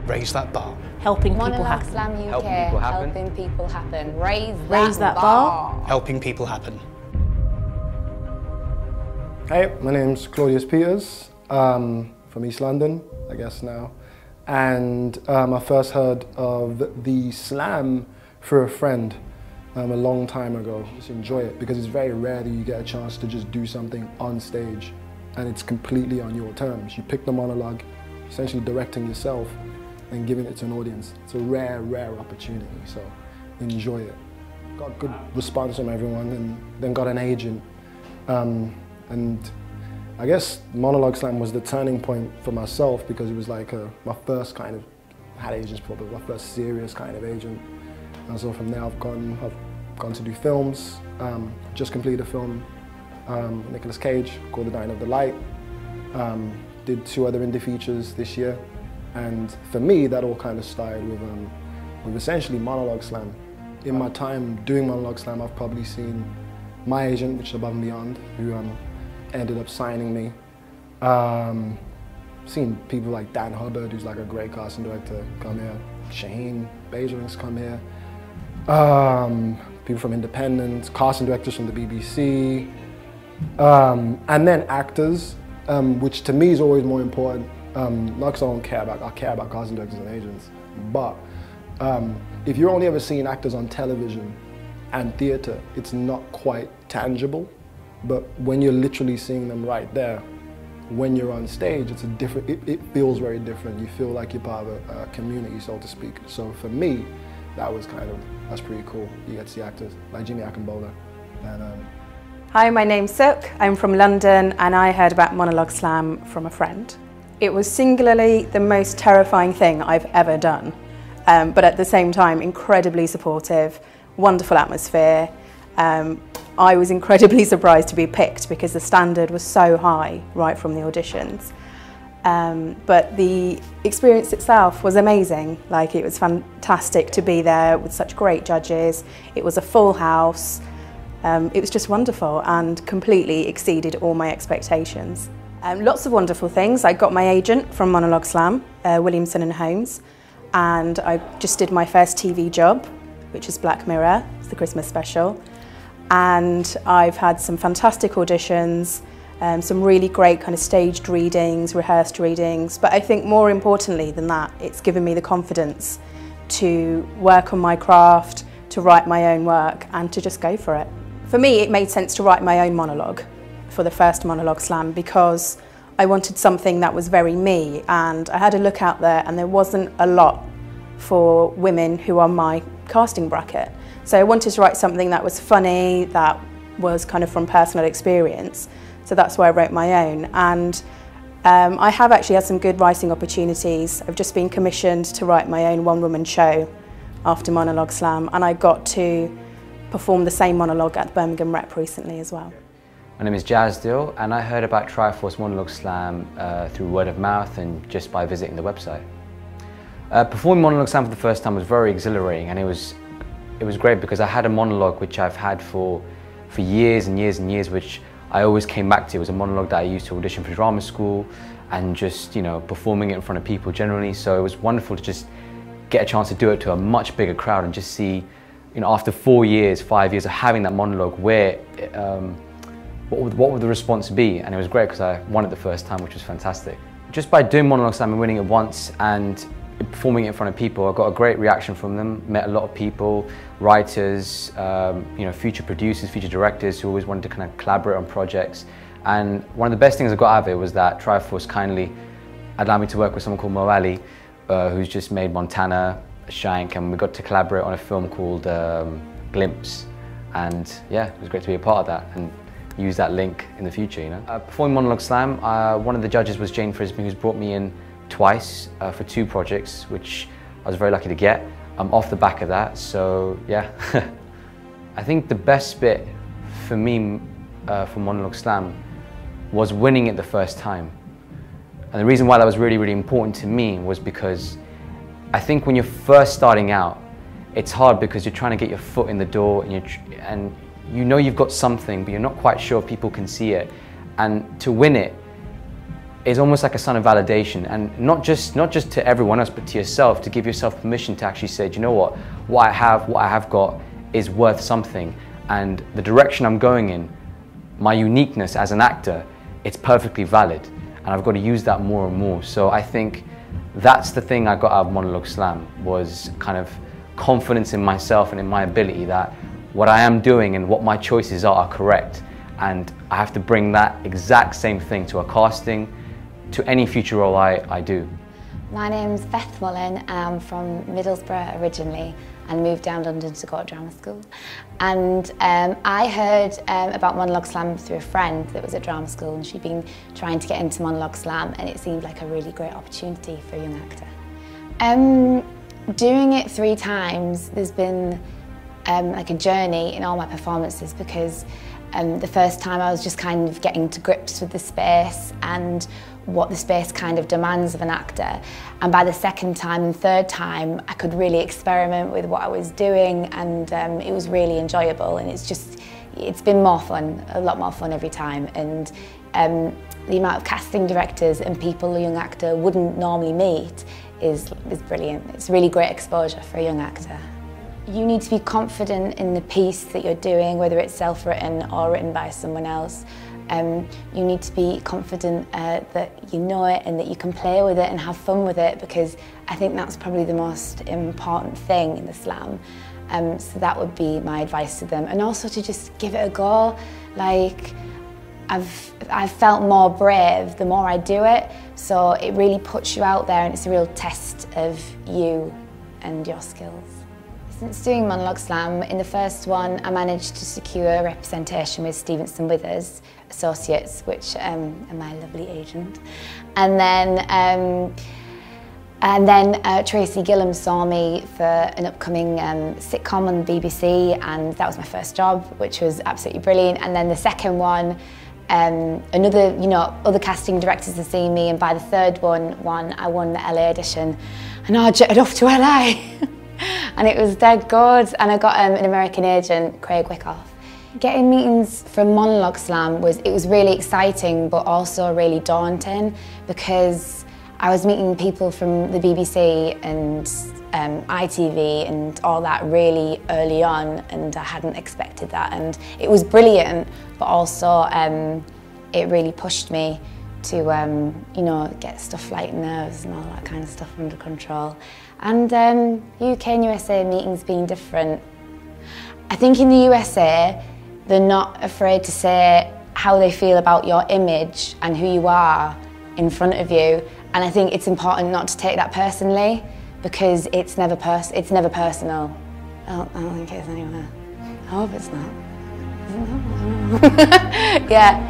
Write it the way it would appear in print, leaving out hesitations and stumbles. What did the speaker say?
Raise that bar. Helping people Monologue happen. Slam UK, Helping people happen. helping people happen. Raise that bar. Helping people happen. Hey, my name's Claudia Spears, from East London, I guess now. And I first heard of the slam through a friend a long time ago. Just enjoy it, because it's very rare that you get a chance to just do something on stage and it's completely on your terms. You pick the monologue, essentially directing yourself and giving it to an audience. It's a rare, rare opportunity, so enjoy it. Got good response from everyone, and then got an agent. And I guess Monologue Slam was the turning point for myself, because it was like my first kind of, had agents probably, my first serious kind of agent. And so from there I've gone to do films. Just completed a film, Nicolas Cage, called The Dying of the Light. Did 2 other indie features this year. And for me, that all kind of started with essentially Monologue Slam. In my time doing Monologue Slam, I've probably seen my agent, which is Above and Beyond, who ended up signing me. Seen people like Dan Hubbard, who's like a great casting director, come here. Shaheen Beijing's come here. People from Independent, casting directors from the BBC, and then actors, which to me is always more important. Not because I care about casting directors and agents, but if you're only ever seeing actors on television and theatre, it's not quite tangible. But when you're literally seeing them right there, when you're on stage, it's a different. It feels very different. You feel like you're part of a community, so to speak. So for me, that's pretty cool. You get to see actors like Jimmy Akinbola. And, Hi, my name's Sook. I'm from London, and I heard about Monologue Slam from a friend. It was singularly the most terrifying thing I've ever done, but at the same time incredibly supportive, wonderful atmosphere. I was incredibly surprised to be picked because the standard was so high right from the auditions. But the experience itself was amazing. Like, it was fantastic to be there with such great judges. It was a full house. It was just wonderful and completely exceeded all my expectations. Lots of wonderful things. I got my agent from Monologue Slam, Williamson & Holmes, and I just did my first TV job, which is Black Mirror. It's the Christmas special. And I've had some fantastic auditions, some really great kind of staged readings, rehearsed readings, but I think more importantly than that, it's given me the confidence to work on my craft, to write my own work, and to just go for it. For me, it made sense to write my own monologue for the first Monologue Slam, because I wanted something that was very me, and I had a look out there and there wasn't a lot for women who are my casting bracket. So I wanted to write something that was funny, that was kind of from personal experience. So that's why I wrote my own. And I have actually had some good writing opportunities. I've just been commissioned to write my own one-woman show after Monologue Slam, and I got to perform the same monologue at the Birmingham Rep recently as well. My name is Dill, and I heard about Triforce Monologue Slam through word of mouth and just by visiting the website. Performing Monologue Slam for the first time was very exhilarating, and it was great because I had a monologue which I've had for years and years and years, which I always came back to. It was a monologue that I used to audition for drama school and just, you know, performing it in front of people generally. So it was wonderful to just get a chance to do it to a much bigger crowd and just see, you know, after 5 years of having that monologue, where what would the response be? And it was great because I won it the first time, which was fantastic. Just by doing Monologue Slam and winning it once and performing it in front of people, I got a great reaction from them, met a lot of people, writers, you know, future producers, future directors who always wanted to kind of collaborate on projects. And one of the best things I got out of it was that Triforce kindly allowed me to work with someone called Mo Ali, who's just made Montana, Shank, and we got to collaborate on a film called Glimpse. And yeah, it was great to be a part of that and use that link in the future, you know. Performing Monologue Slam, one of the judges was Jane Frisbee, who's brought me in twice for 2 projects, which I was very lucky to get off the back of that. So yeah, I think the best bit for me for Monologue Slam was winning it the first time. And the reason why that was really, really important to me was because I think when you're first starting out, it's hard because you're trying to get your foot in the door and you know you've got something, but you're not quite sure if people can see it. And to win it, is almost like a sign of validation, and not just to everyone else, but to yourself, to give yourself permission to actually say, do you know what I have got is worth something, and the direction I'm going in, my uniqueness as an actor, it's perfectly valid, and I've got to use that more and more. So I think that's the thing I got out of Monologue Slam, was kind of confidence in myself and in my ability that what I am doing and what my choices are correct, and I have to bring that exact same thing to a casting, to any future role I do. My name's Beth Mullen. I'm from Middlesbrough originally and moved down London to go to drama school. And I heard about Monologue Slam through a friend that was at drama school, and she'd been trying to get into Monologue Slam, and it seemed like a really great opportunity for a young actor. Doing it 3 times, there's been like a journey in all my performances, because the first time I was just kind of getting to grips with the space and what the space kind of demands of an actor. And by the second time and third time, I could really experiment with what I was doing, and it was really enjoyable, and it's been more fun, a lot more fun every time. And the amount of casting directors and people a young actor wouldn't normally meet is brilliant. It's really great exposure for a young actor. You need to be confident in the piece that you're doing, whether it's self-written or written by someone else. You need to be confident that you know it and that you can play with it and have fun with it, because I think that's probably the most important thing in the slam. So that would be my advice to them, and also to just give it a go. Like, I've felt more brave the more I do it, so it really puts you out there, and it's a real test of you and your skills. Since doing Monologue Slam, in the first one I managed to secure representation with Stevenson Withers Associates, which are my lovely agent. And then Tracy Gillam saw me for an upcoming sitcom on the BBC, and that was my first job, which was absolutely brilliant. And then the second one, other casting directors had seen me, and by the third one, I won the LA edition, and I jetted off to LA. And it was dead good, and I got an American agent, Craig Wickoff. Getting meetings from Monologue Slam was really exciting, but also really daunting, because I was meeting people from the BBC and ITV and all that really early on, and I hadn't expected that, and it was brilliant, but also it really pushed me to get stuff like nerves and all that kind of stuff under control. And UK and USA meetings being different. I think in the USA, they're not afraid to say how they feel about your image and who you are in front of you. And I think it's important not to take that personally, because it's never personal. I don't think it is anywhere. I hope it's not. Yeah.